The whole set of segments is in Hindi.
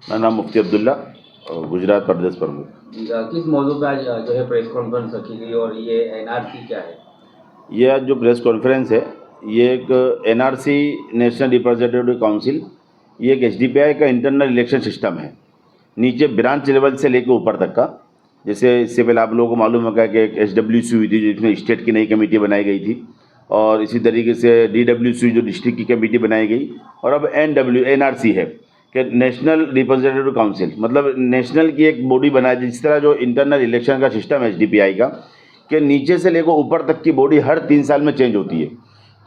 मेरा नाम मुफ्ती अब्दुल्ला, गुजरात प्रदेश प्रमुख। किस मौजूद पे आज जो है प्रेस कॉन्फ्रेंस रखी गई और ये एनआरसी क्या है? ये आज जो प्रेस कॉन्फ्रेंस है, ये एक एनआरसी नेशनल रिप्रेजेंटेटिव काउंसिल, ये एक एसडीपीआई का इंटरनल इलेक्शन सिस्टम है, नीचे ब्रांच लेवल से लेकर ऊपर तक का। जैसे इससे पहले आप लोगों को मालूम होगा कि एक एसडब्ल्यूसी हुई थी जिसमें स्टेट की नई कमेटी बनाई गई थी, और इसी तरीके से डीडब्ल्यूसी जो डिस्ट्रिक्ट की कमेटी बनाई गई, और अब एनआरसी है कि नेशनल रिप्रेजेंटेटिव काउंसिल, मतलब नेशनल की एक बॉडी बनाई। जिस तरह जो इंटरनल इलेक्शन का सिस्टम है एसडीपीआई का, कि नीचे से लेकर ऊपर तक की बॉडी हर 3 साल में चेंज होती है।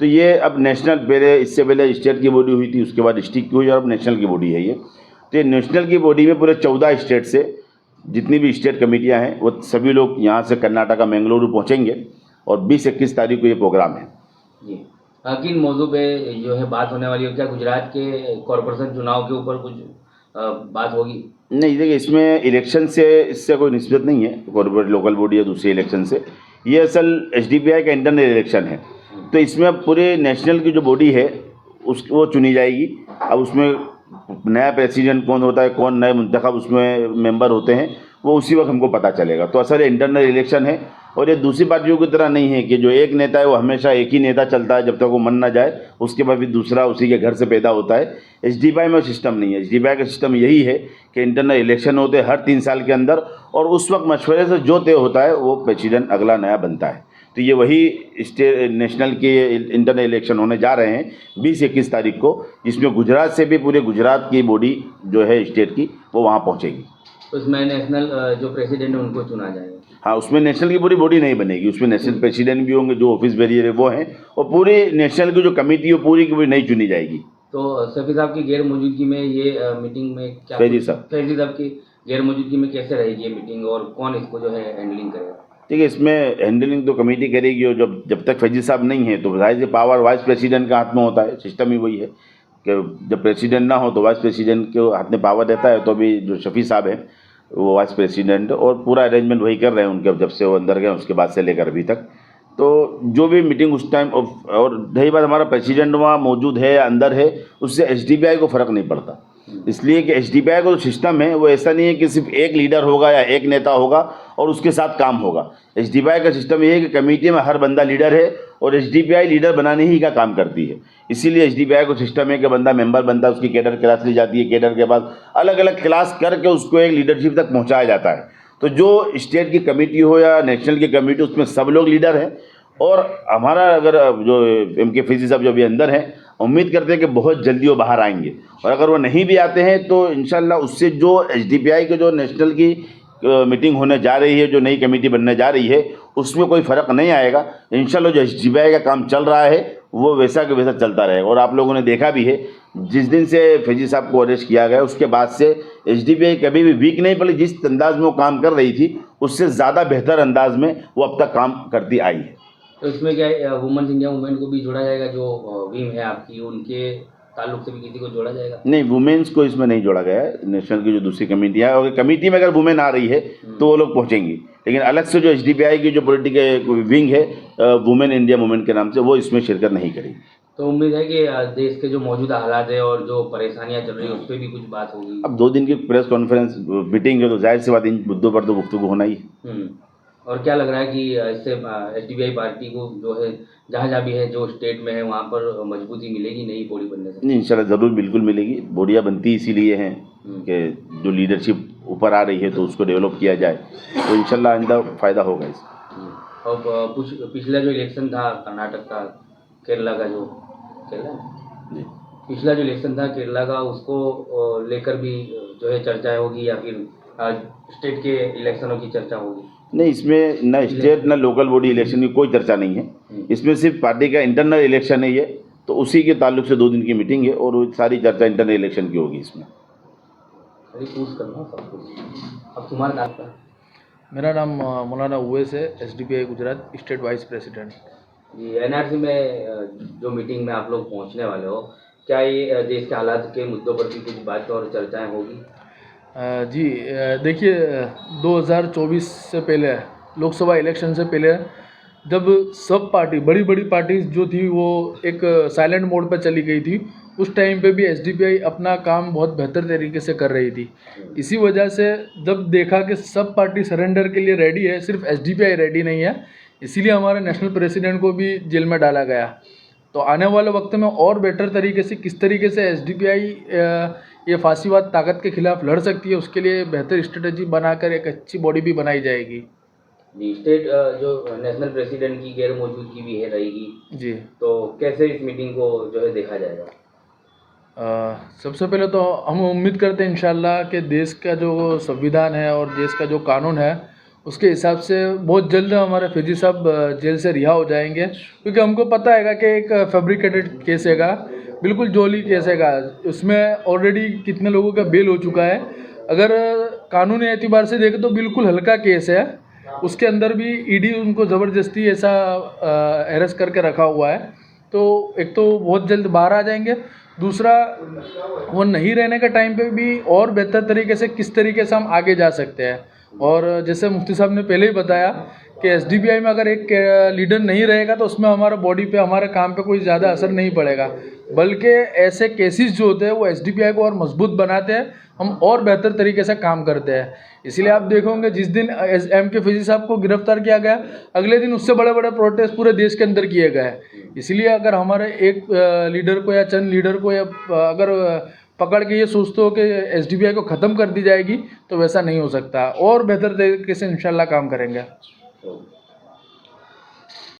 तो ये अब नेशनल, पहले इससे पहले स्टेट की बॉडी हुई थी, उसके बाद डिस्ट्रिक्ट की हुई, और अब नेशनल की बॉडी है ये। तो ये नेशनल की बॉडी में पूरे 14 स्टेट से जितनी भी स्टेट कमेटियां हैं वो सभी लोग यहाँ से कर्नाटका मंगलुरु पहुँचेंगे, और 20-21 तारीख को ये प्रोग्राम है जी। किन मौजू पे जो है बात होने वाली है? क्या गुजरात के कॉरपोरेशन चुनाव के ऊपर कुछ बात होगी? नहीं, देखिए इसमें इलेक्शन से इससे कोई निस्बत नहीं है, कॉर्पोरेट लोकल बॉडी या दूसरे इलेक्शन से। ये असल एसडीपीआई का इंटरनल इलेक्शन है, तो इसमें अब पूरे नेशनल की जो बॉडी है वो चुनी जाएगी। अब उसमें नया प्रेसिडेंट कौन होता है, कौन नए मुंतखब उसमें मेंबर होते हैं, वो उसी वक्त हमको पता चलेगा। तो असल इंटरनल इलेक्शन है, और ये दूसरी पार्टियों की तरह नहीं है कि जो एक नेता है वो हमेशा एक ही नेता चलता है जब तक वो मन ना जाए, उसके बाद फिर दूसरा उसी के घर से पैदा होता है। एसडीपीआई में सिस्टम नहीं है। एसडीपीआई का सिस्टम यही है कि इंटरनल इलेक्शन होते हैं हर 3 साल के अंदर, और उस वक्त मशवरे से जो तय होता है वो प्रेसिडेंट अगला नया बनता है। तो ये वही नेशनल के इंटरनल इलेक्शन होने जा रहे हैं 20-21 तारीख को, जिसमें गुजरात से भी पूरे गुजरात की बॉडी जो है स्टेट की वो वहाँ पहुँचेगी। तो इसमें नेशनल जो प्रेसिडेंट है उनको चुना जाएगा? हाँ, उसमें नेशनल की पूरी बॉडी नहीं बनेगी, उसमें नेशनल प्रेसिडेंट भी होंगे, जो ऑफिस बेरियर है वो हैं, और पूरी नेशनल की जो कमेटी है पूरी की पूरी नहीं चुनी जाएगी। तो सफी साहब की गैर मौजूदगी में ये मीटिंग में क्या फैजी साहब की गैर मौजूदगी में कैसे रहेगी ये मीटिंग, और कौन इसको जो है हैंडलिंग करेगा? ठीक है, इसमें हैंडलिंग तो कमेटी करेगी, और जब तक फैजी साहब नहीं है तो जाहिर से पावर वाइस प्रेसिडेंट के हाथ में होता है। सिस्टम ही वही है कि जब प्रेसिडेंट ना हो तो वाइस प्रेसिडेंट के हाथ में पावर रहता है। तो अभी जो शफी साहब हैं वो वाइस प्रेसिडेंट, और पूरा अरेंजमेंट वही कर रहे हैं उनके, जब से वो अंदर गए उसके बाद से लेकर अभी तक। तो जो भी मीटिंग उस टाइम, और रही बात हमारा प्रेसिडेंट वहाँ मौजूद है या अंदर है, उससे एसडीपीआई को फ़र्क नहीं पड़ता। इसलिए कि एसडीपीआई का जो सिस्टम है वो ऐसा नहीं है कि सिर्फ एक लीडर होगा या एक नेता होगा और उसके साथ काम होगा। एसडीपीआई का सिस्टम ये है कि कमेटी में हर बंदा लीडर है, और एसडीपीआई लीडर बनाने ही का काम करती है। इसीलिए एसडीपीआई को सिस्टम है कि बंदा मेंबर बनता है, उसकी कैडर क्लास ली जाती है, कैडर के बाद अलग अलग क्लास करके उसको एक लीडरशिप तक पहुँचाया जाता है। तो जो स्टेट की कमेटी हो या नेशनल की कमेटी, उसमें सब लोग लीडर हैं। और हमारा अगर जो एम.के. फैजी साहब जो अभी अंदर हैं, उम्मीद करते हैं कि बहुत जल्दी वो बाहर आएंगे, और अगर वो नहीं भी आते हैं तो इंशाल्लाह उससे जो एसडीपीआई के जो नेशनल की मीटिंग होने जा रही है, जो नई कमेटी बनने जा रही है, उसमें कोई फ़र्क नहीं आएगा। इंशाल्लाह जो एसडीपीआई का काम चल रहा है वो वैसा के वैसा चलता रहेगा। और आप लोगों ने देखा भी है, जिस दिन से फैजी साहब को अरेस्ट किया गया उसके बाद से एसडीपीआई कभी भी वीक नहीं पड़ी। जिस अंदाज में वो काम कर रही थी उससे ज़्यादा बेहतर अंदाज में वो अब तक काम करती आई है। तो इसमें क्या वुमेन्स इंडिया मूवमेंट को भी जोड़ा जाएगा? जो विंग है आपकी, उनके ताल्लुक से भी किसी को जोड़ा जाएगा? नहीं, वुमेन्स को इसमें नहीं जोड़ा गया है। नेशनल की जो दूसरी कमेटियाँ है, और कमेटी में अगर वुमेन आ रही है तो वो लोग पहुँचेंगी, लेकिन अलग से जो एसडीपीआई की जो पॉलिटिकल विंग है वुमेन इंडिया मूवमेंट के नाम से, वो इसमें शिरकत नहीं करेगी। तो उम्मीद है कि देश के जो मौजूदा हालात है और जो परेशानियां चल रही है उस पर भी कुछ बात होगी। अब 2 दिन की प्रेस कॉन्फ्रेंस मीटिंग है, तो जाहिर सी बात इन मुद्दों पर तो गुफ्तगू होना ही है। और क्या लग रहा है कि इससे एसडीपीआई पार्टी को जो है जहाँ भी है, जो स्टेट में है, वहाँ पर मजबूती मिलेगी नई बॉडी बनने से? नहीं, इंशाल्लाह ज़रूर बिल्कुल मिलेगी। बॉडियाँ बनती इसीलिए हैं कि जो लीडरशिप ऊपर आ रही है तो उसको डेवलप किया जाए, तो इंशाल्लाह आइंदा फ़ायदा होगा इससे। और पिछला जो इलेक्शन था कर्नाटक का, केरला का, जो पिछला जो इलेक्शन था केरला का, उसको लेकर भी जो है चर्चाएं होगी, या फिर स्टेट के इलेक्शनों की चर्चा होगी? नहीं, इसमें ना स्टेट ना लोकल बॉडी इलेक्शन की कोई चर्चा नहीं है। इसमें सिर्फ पार्टी का इंटरनल इलेक्शन है ये, तो उसी के ताल्लुक से 2 दिन की मीटिंग है, और वो सारी चर्चा इंटरनल इलेक्शन की होगी इसमें। अब तुम्हारा नाम क्या? मेरा नाम मौलाना उवैस है, SDPI Gujarat state vice president. जी, एनआरसी में जो मीटिंग में आप लोग पहुंचने वाले हो, क्या ये देश के हालात के मुद्दों पर भी कुछ बात और चर्चाएं होगी? जी, देखिए 2024 से पहले, लोकसभा इलेक्शन से पहले, जब सब पार्टी, बड़ी बड़ी पार्टी जो थी वो एक साइलेंट मोड पर चली गई थी, उस टाइम पे भी एसडीपीआई अपना काम बहुत बेहतर तरीके से कर रही थी। इसी वजह से जब देखा कि सब पार्टी सरेंडर के लिए रेडी है, सिर्फ एसडीपीआई रेडी नहीं है, इसीलिए हमारे नेशनल प्रेसिडेंट को भी जेल में डाला गया। तो आने वाले वक्त में और बेटर तरीके से किस तरीके से एसडीपीआई ये फांसीवाद ताकत के खिलाफ लड़ सकती है, उसके लिए बेहतर स्ट्रेटजी बनाकर एक अच्छी बॉडी भी बनाई जाएगी। जी, स्टेट जो नेशनल प्रेसिडेंट की गैर मौजूदगी भी है रहेगी जी, तो कैसे इस मीटिंग को जो है देखा जाएगा? सबसे पहले तो हम उम्मीद करते हैं इंशाल्लाह कि देश का जो संविधान है और देश का जो कानून है उसके हिसाब से बहुत जल्द हमारे फैजी साहब जेल से रिहा हो जाएंगे, क्योंकि हमको पता हैगा कि एक फैब्रिकेटेड केस हैगा, बिल्कुल जोली केस हैगा, उसमें ऑलरेडी कितने लोगों का बेल हो चुका है। अगर कानूनी एतबार से देखें तो बिल्कुल हल्का केस है, उसके अंदर भी ईडी उनको ज़बरदस्ती ऐसा अरेस्ट करके रखा हुआ है। तो एक तो बहुत जल्द बाहर आ जाएंगे, दूसरा वो नहीं रहने के टाइम पे भी और बेहतर तरीके से किस तरीके से हम आगे जा सकते हैं। और जैसे मुफ्ती साहब ने पहले ही बताया कि एसडीपीआई में अगर एक लीडर नहीं रहेगा तो उसमें हमारा बॉडी पे, हमारे काम पे कोई ज़्यादा असर नहीं पड़ेगा, बल्कि ऐसे केसेस जो होते हैं वो एसडीपीआई को और मजबूत बनाते हैं, हम और बेहतर तरीके से काम करते हैं। इसलिए आप देखोगे जिस दिन एम के फैजी साहब को गिरफ्तार किया गया, अगले दिन उससे बड़े बड़े प्रोटेस्ट पूरे देश के अंदर किए गए। इसलिए अगर हमारे एक लीडर को या चंद लीडर को या अगर पकड़ के ये सोचते हो कि एसडीपीआई को ख़त्म कर दी जाएगी, तो वैसा नहीं हो सकता, और बेहतर तरीके से इंशाल्लाह काम करेंगे। तो